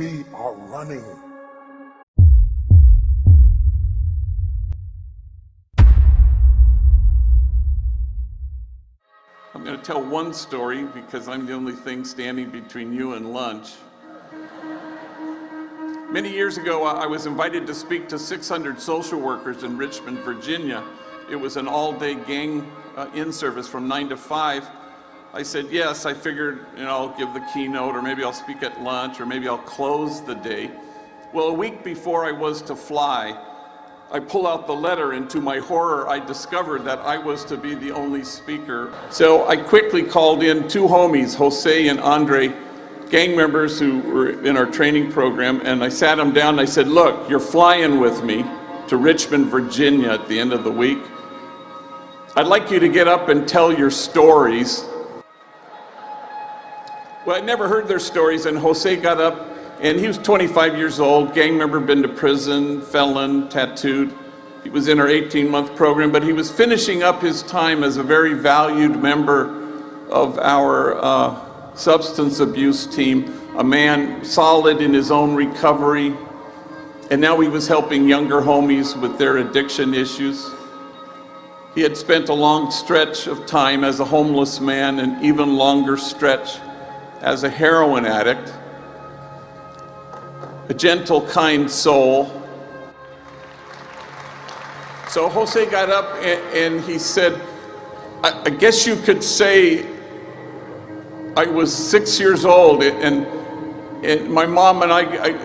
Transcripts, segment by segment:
We are running. I'm going to tell one story because I'm the only thing standing between you and lunch. Many years ago, I was invited to speak to 600 social workers in Richmond, Virginia. It was an all-day gang in-service from 9 to 5. I said yes. I figured, I'll give the keynote, or maybe I'll speak at lunch, or maybe I'll close the day. Well, a week before I was to fly, I pull out the letter, and to my horror, I discovered that I was to be the only speaker. So I quickly called in two homies, Jose and Andre, gang members who were in our training program, and I sat them down and I said, look, you're flying with me to Richmond, Virginia at the end of the week. I'd like you to get up and tell your stories. Well, I'd never heard their stories, and Jose got up, and he was 25 years old, gang member, been to prison, felon, tattooed. He was in our 18-month program, but he was finishing up his time as a very valued member of our substance abuse team, a man solid in his own recovery, and now he was helping younger homies with their addiction issues. He had spent a long stretch of time as a homeless man, and even longer stretch as a heroin addict. A gentle, kind soul. So Jose got up and he said, I guess you could say I was 6 years old, and my mom and I,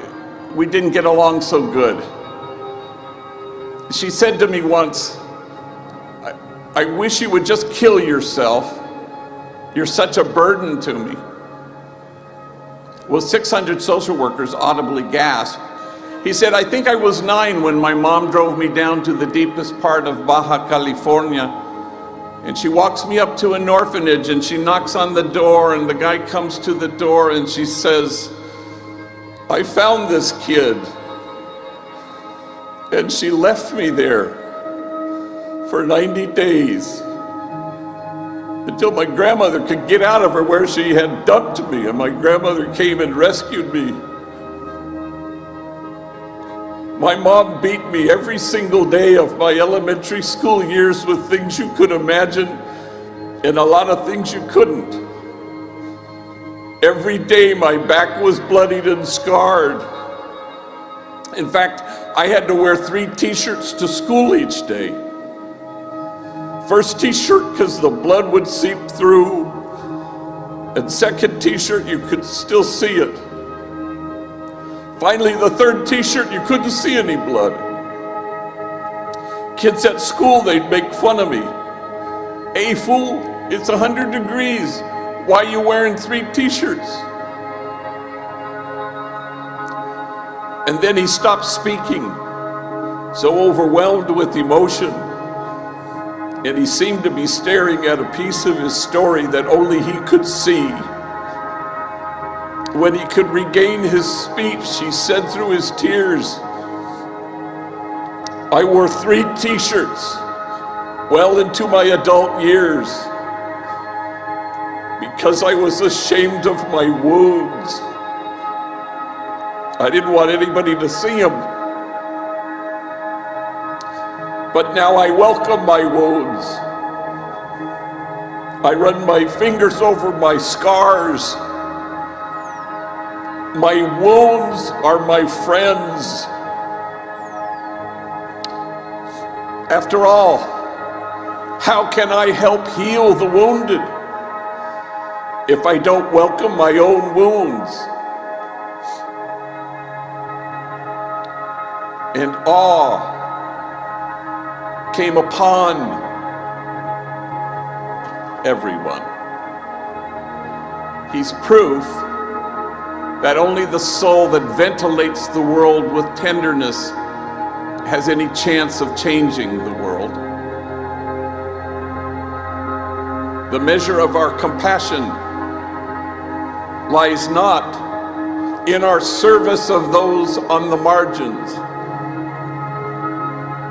we didn't get along so good. She said to me once, I wish you would just kill yourself. You're such a burden to me. Well, 600 social workers audibly gasped. He said, I think I was 9 when my mom drove me down to the deepest part of Baja California. And she walks me up to an orphanage, and she knocks on the door, and the guy comes to the door, and she says, I found this kid. And she left me there for 90 days until my grandmother could get out of her where she had dumped me, and my grandmother came and rescued me. My mom beat me every single day of my elementary school years with things you could imagine and a lot of things you couldn't. Every day my back was bloodied and scarred. In fact, I had to wear 3 t-shirts to school each day. First t-shirt because the blood would seep through, and second t-shirt you could still see it. Finally, the third t-shirt, you couldn't see any blood. Kids at school, they'd make fun of me. Hey fool, it's 100 degrees. Why are you wearing 3 t-shirts? And then he stopped speaking, so overwhelmed with emotion. And he seemed to be staring at a piece of his story that only he could see. When he could regain his speech, he said through his tears, I wore 3 t-shirts well into my adult years because I was ashamed of my wounds. I didn't want anybody to see them. But now I welcome my wounds. I run my fingers over my scars. My wounds are my friends. After all, how can I help heal the wounded if I don't welcome my own wounds? And awe came upon everyone. He's proof that only the soul that ventilates the world with tenderness has any chance of changing the world. The measure of our compassion lies not in our service of those on the margins,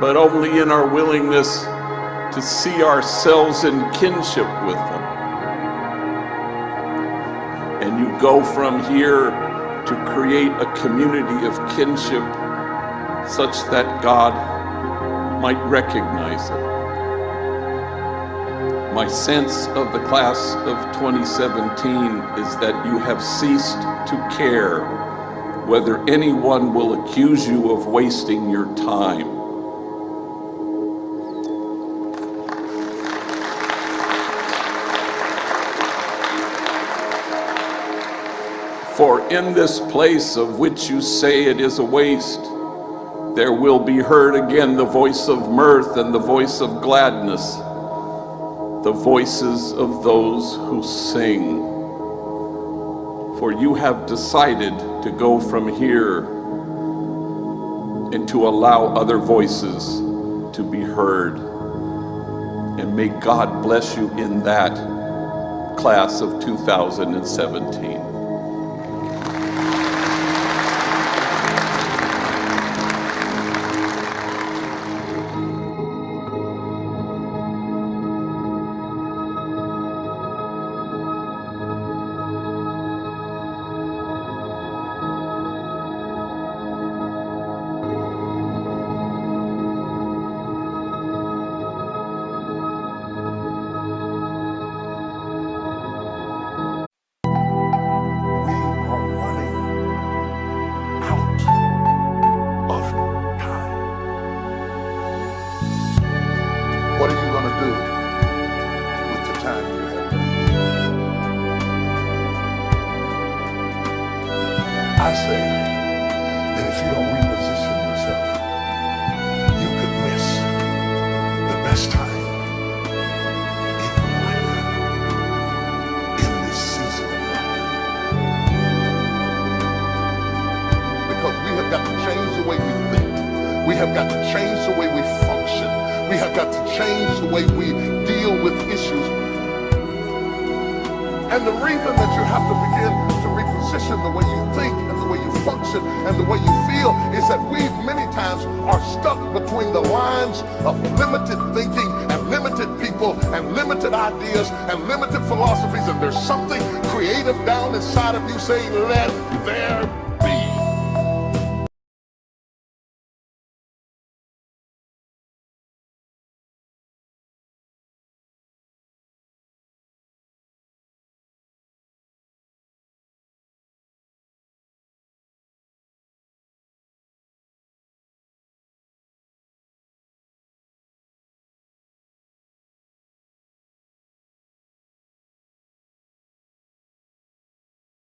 but only in our willingness to see ourselves in kinship with them. And you go from here to create a community of kinship such that God might recognize it. My sense of the class of 2017 is that you have ceased to care whether anyone will accuse you of wasting your time. For in this place of which you say it is a waste, there will be heard again the voice of mirth and the voice of gladness, the voices of those who sing. For you have decided to go from here and to allow other voices to be heard. And may God bless you in that class of 2017. What are you going to do with the time you have left? I say that if you don't reposition yourself, you could miss the best time in your life, in this season of life. Because we have got to change the way we think. We have got to change the way we function. We have got to change the way we deal with issues. And the reason that you have to begin to reposition the way you think and the way you function and the way you feel is that we many times are stuck between the lines of limited thinking and limited people and limited ideas and limited philosophies, and there's something creative down inside of you saying, let there